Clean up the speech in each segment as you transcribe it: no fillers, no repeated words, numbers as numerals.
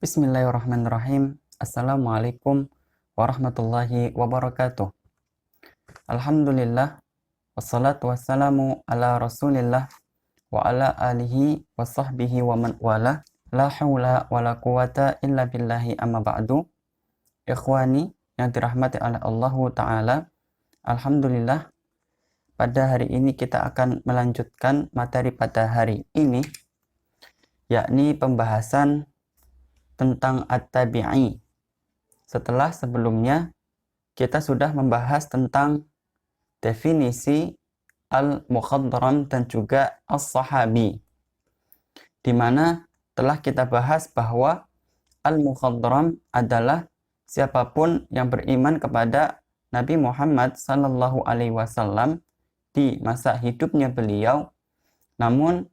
Bismillahirrahmanirrahim. Assalamualaikum warahmatullahi wabarakatuh. Alhamdulillah, wassalatu wassalamu ala rasulillah wa ala alihi wa sahbihi wa man wala. La hawla wa la quwata illa billahi amma ba'du. Ikhwani yang dirahmati oleh Allah Ta'ala, Alhamdulillah, pada hari ini kita akan melanjutkan materi pada hari ini, yakni pembahasan tentang at-tabi'i. Setelah sebelumnya kita sudah membahas tentang definisi al-mukhadram dan juga as-sahabi, di mana telah kita bahas bahwa al-mukhadram adalah siapapun yang beriman kepada Nabi Muhammad sallallahu alaihi wasallam di masa hidupnya beliau, namun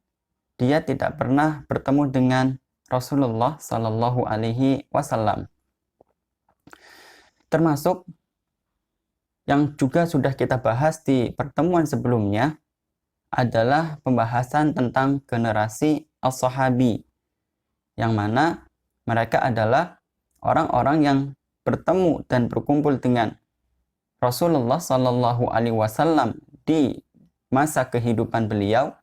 dia tidak pernah bertemu dengan Rasulullah sallallahu alaihi wasallam. Termasuk yang juga sudah kita bahas di pertemuan sebelumnya adalah pembahasan tentang generasi as-sahabi, yang mana mereka adalah orang-orang yang bertemu dan berkumpul dengan Rasulullah sallallahu alaihi wasallam di masa kehidupan beliau.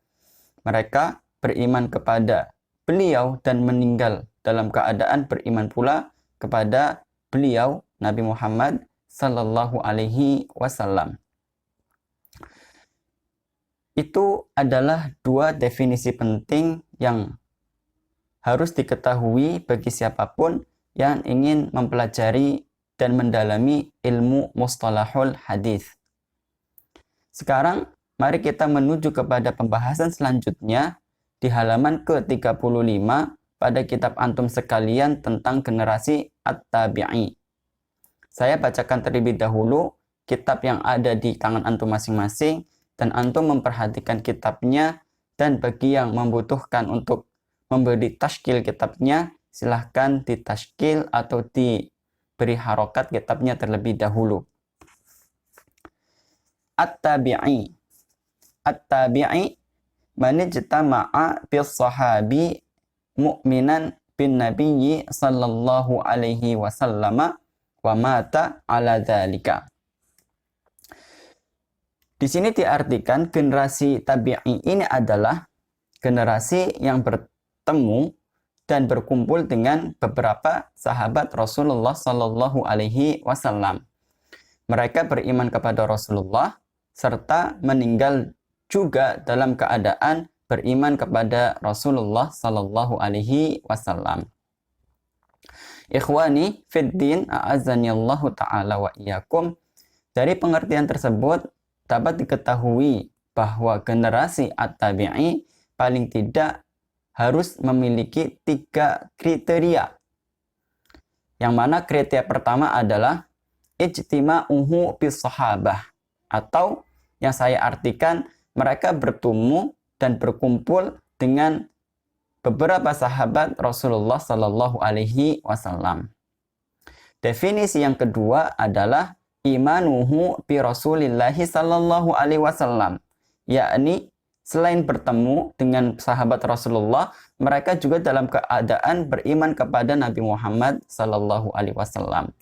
Mereka beriman kepada beliau dan meninggal dalam keadaan beriman pula kepada beliau Nabi Muhammad sallallahu alaihi wasallam. Itu adalah dua definisi penting yang harus diketahui bagi siapapun yang ingin mempelajari dan mendalami ilmu mustalahul hadis. Sekarang mari kita menuju kepada pembahasan selanjutnya di halaman ke-35 pada kitab antum sekalian tentang generasi at-tabi'i. Saya bacakan terlebih dahulu kitab yang ada di tangan antum masing-masing, dan antum memperhatikan kitabnya, dan bagi yang membutuhkan untuk memberi tashkil kitabnya, silahkan ditashkil atau diberi harokat kitabnya terlebih dahulu. At-tabi'i. At-tabi'i man ijtama'a bis sahabi mu'minan bin nabiyyi sallallahu alaihi wasallam wa mata ala dzalika. Di sini diartikan generasi tabi'i ini adalah generasi yang bertemu dan berkumpul dengan beberapa sahabat Rasulullah sallallahu alaihi wasallam. Mereka beriman kepada Rasulullah serta meninggal juga dalam keadaan beriman kepada Rasulullah sallallahu alaihi wasallam. Ikhwani fiddin, a'azzanillahu ta'ala wa iyyakum. Dari pengertian tersebut dapat diketahui bahwa generasi at-tabi'i paling tidak harus memiliki 3 kriteria. Yang mana kriteria pertama adalah ijtima'uhu bis sahabah, atau yang saya artikan mereka bertemu dan berkumpul dengan beberapa sahabat Rasulullah sallallahu alaihi wasallam. Definisi yang kedua adalah imanuhu bi Rasulillahi sallallahu alaihi wasallam, yakni selain bertemu dengan sahabat Rasulullah, mereka juga dalam keadaan beriman kepada Nabi Muhammad sallallahu alaihi wasallam.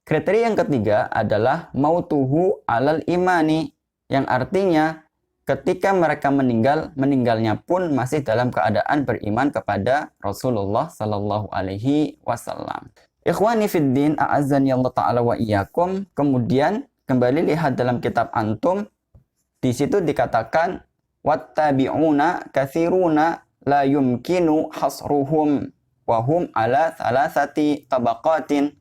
Kriteria yang ketiga adalah mautuhu alal imani, yang artinya ketika mereka meninggal, meninggalnya pun masih dalam keadaan beriman kepada Rasulullah sallallahu alaihi wasallam. Ikhwani fiddin, a'azzani Allah ta'ala wa iyyakum. Kemudian kembali lihat dalam kitab antum, di situ dikatakan wattabi'una katsiruna la yumkinu hasruhum wa hum ala thalathati tabaqatin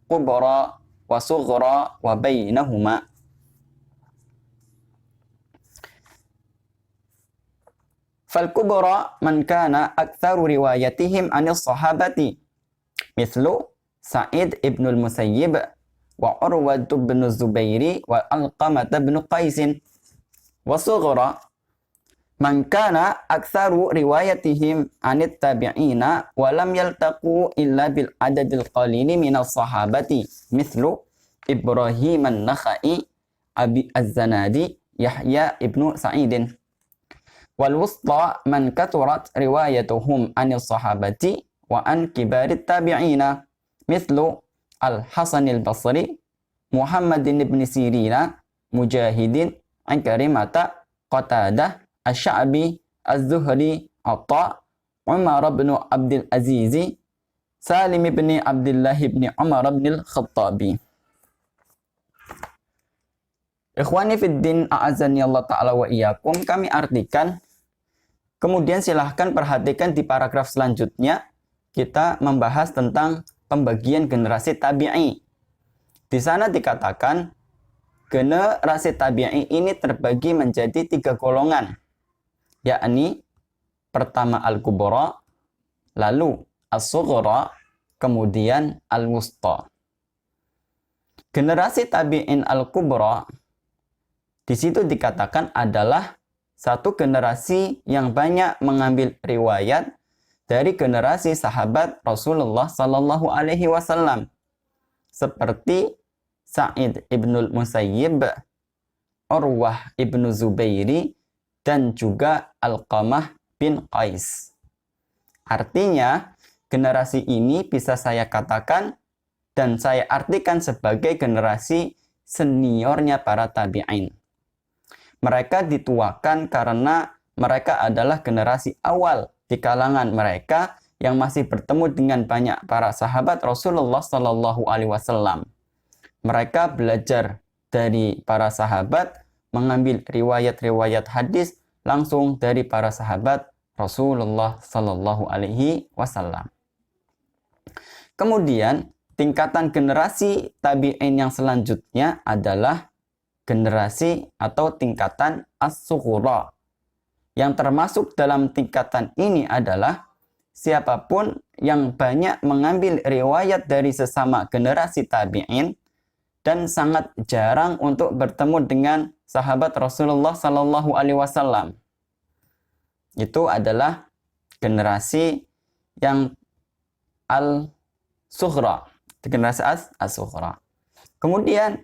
kubra wa sughra wa bainahuma. Fal-kubra man kana aktsaru riwayatihim 'anis sahabati mithlu Sa'id ibn al-Musayyib wa Urwah bin Zubairi wa Alqamah bin Qais. Wa sughra man kana aktsaru riwayatihim 'anit tabi'ina wa lam yaltaqu illa bil adadil qalili minas sahabati mithlu Ibrahim an-Nakhai, Abi Az-Zanadi, Yahya ibnu Sa'idin. Wal wusta man katurat riwayatuhum anil sahabati wa an kibarit tabi'ina mithlu Al-Hasan al-Basri, Muhammadin ibn Sirina, Mujahidin, Ikrimata, Qatadah, Asy-Sya'bi, Az-Zuhri, Atha, Umar bin Abdul Aziz, Salim bin Abdullah bin Umar bin Al-Khattabi. Ikhwani fid din, a'azani Allah Ta'ala wa iyyakum, kami artikan. Kemudian silahkan perhatikan di paragraf selanjutnya, kita membahas tentang pembagian generasi tabi'i. Di sana dikatakan, generasi tabi'i ini terbagi menjadi 3 golongan, yakni pertama al-kubra, lalu as-sughra, kemudian al-wusta. Generasi tabi'in al-kubra di situ dikatakan adalah satu generasi yang banyak mengambil riwayat dari generasi sahabat Rasulullah Sallallahu Alaihi Wasallam, seperti Sa'id ibnul Musayyib, Urwah ibnu Zubairi, dan juga Alqamah bin Qais. Artinya, generasi ini bisa saya katakan dan saya artikan sebagai generasi seniornya para tabi'in. Mereka dituakan karena mereka adalah generasi awal di kalangan mereka yang masih bertemu dengan banyak para sahabat Rasulullah Sallallahu Alaihi Wasallam. Mereka belajar dari para sahabat, mengambil riwayat-riwayat hadis langsung dari para sahabat Rasulullah Sallallahu Alaihi Wasallam. Kemudian tingkatan generasi tabi'in yang selanjutnya adalah generasi atau tingkatan as-sughra. Yang termasuk dalam tingkatan ini adalah siapapun yang banyak mengambil riwayat dari sesama generasi tabi'in dan sangat jarang untuk bertemu dengan sahabat Rasulullah Sallallahu Alaihi Wasallam. Itu adalah generasi yang al-sughra, generasi as-sughra. Kemudian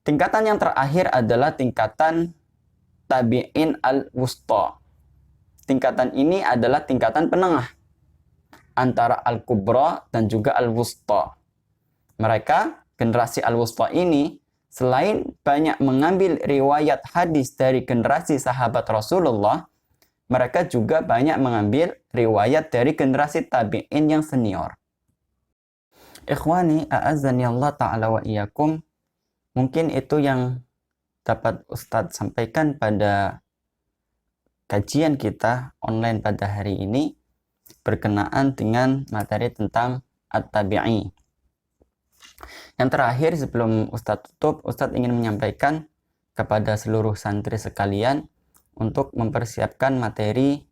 tingkatan yang terakhir adalah tingkatan tabi'in al-wusta. Tingkatan ini adalah tingkatan penengah antara al-kubra dan juga al-wusta. Mereka, generasi al-wusta ini, selain banyak mengambil riwayat hadis dari generasi sahabat Rasulullah, mereka juga banyak mengambil riwayat dari generasi tabi'in yang senior. Ikhwani, a'azzani Allah Ta'ala wa iyyakum. Mungkin itu yang dapat Ustadz sampaikan pada kajian kita online pada hari ini berkenaan dengan materi tentang at-tabi'i. Yang terakhir sebelum Ustadz tutup, Ustadz ingin menyampaikan kepada seluruh santri sekalian untuk mempersiapkan materi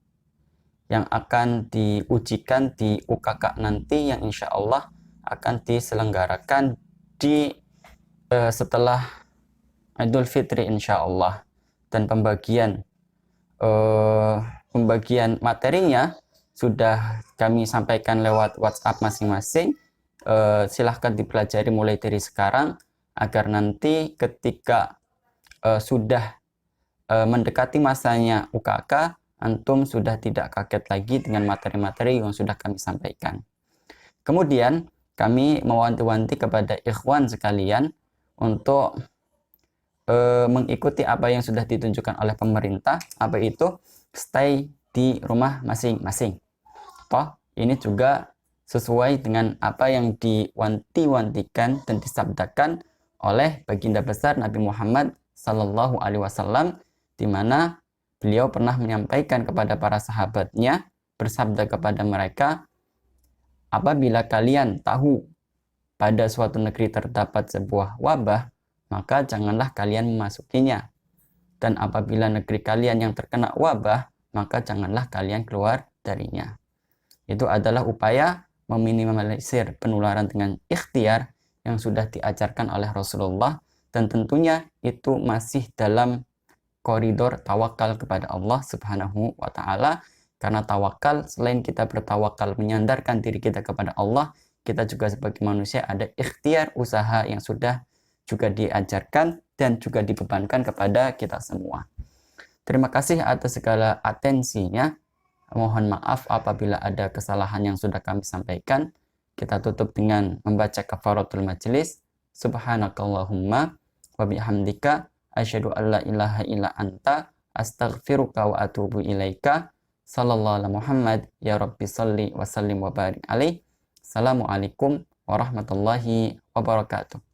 yang akan diujikan di UKK nanti yang insya Allah akan diselenggarakan di setelah Idul Fitri insya Allah, dan pembagian materinya sudah kami sampaikan lewat WhatsApp masing-masing. Silahkan dipelajari mulai dari sekarang agar nanti ketika sudah mendekati masanya UKK, antum sudah tidak kaget lagi dengan materi-materi yang sudah kami sampaikan. Kemudian kami mewanti-wanti kepada ikhwan sekalian untuk mengikuti apa yang sudah ditunjukkan oleh pemerintah, apa itu stay di rumah masing-masing. Toh ini juga sesuai dengan apa yang diwanti-wantikan dan disabdakan oleh baginda besar Nabi Muhammad Sallallahu Alaihi Wasallam, di mana beliau pernah menyampaikan kepada para sahabatnya, bersabda kepada mereka, apabila kalian tahu pada suatu negeri terdapat sebuah wabah, maka janganlah kalian memasukinya. Dan apabila negeri kalian yang terkena wabah, maka janganlah kalian keluar darinya. Itu adalah upaya meminimalisir penularan dengan ikhtiar yang sudah diajarkan oleh Rasulullah, dan tentunya itu masih dalam koridor tawakal kepada Allah Subhanahu wa Ta'ala. Karena tawakal, selain kita bertawakal menyandarkan diri kita kepada Allah, kita juga sebagai manusia ada ikhtiar usaha yang sudah juga diajarkan dan juga dibebankan kepada kita semua. Terima kasih atas segala atensinya. Mohon maaf apabila ada kesalahan yang sudah kami sampaikan. Kita tutup dengan membaca kafaratul majelis. Subhanakallahumma wa bihamdika asyhadu an la ilaha illa anta astaghfiruka wa atubu ilaika. Sallallahu alaihi Muhammad ya Rabbi salli wa sallim wa barik alaih. Assalamualaikum warahmatullahi wabarakatuh.